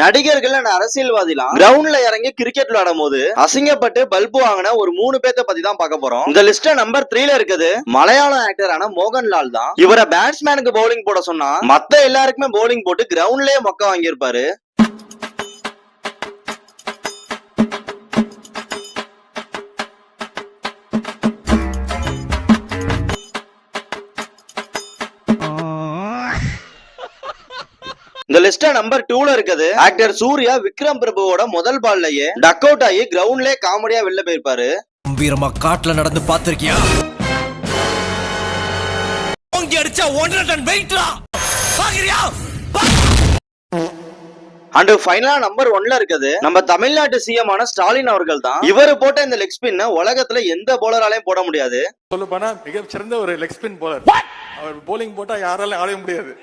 நடிகர்கள் அரசியல்வாதிலாம் கிரவுண்ட்ல இறங்கி கிரிக்கெட் விளையாடும் போது அசிங்கப்பட்டு பல்பு வாங்கின ஒரு 3 பேர்த்த பத்தி தான் பார்க்க போறோம். இந்த லிஸ்ட் நம்பர் 3ல இருக்குது மலையாளம் ஆக்டரான மோகன்லால் தான். இவரை பேட்ஸ்மேனுக்கு பவுலிங் போட சொன்னா மத்த எல்லாருக்குமே பவுலிங் போட்டு கிரவுண்ட்லயே மொக்க வாங்கியிருப்பாரு. இந்த லிஸ்ட் நம்பர் 2ல இருக்குது ஆக்டர் சூர்யா விக்ரம் பிரபுவோட முதல் பால்லயே டக் அவுட் ஆகி கிரவுண்ட்லயே காமெடியா வெளில போயிருப்பாரு. வீரமா காட்டுல நடந்து பாத்திருக்கியா? ஓங்கி அடிச்சா 1.5 டன் வெயிட்ரா பாக்குறியா? அண்ட் ஃபைனலா நம்பர் 1ல இருக்குது நம்ம தமிழ்நாட்டு சிஎம் ஆன ஸ்டாலின் அவர்கள் தான். இவர் போட்ட இந்த லெக் ஸ்பின் உலகத்துல எந்த போலராலையும் போட முடியாது. சொல்ல போனா மிகச்சிறந்த ஒரு லெக் ஸ்பின் போலர். அவர் போலிங் போட்டா யாராலும் ஆட முடியாது.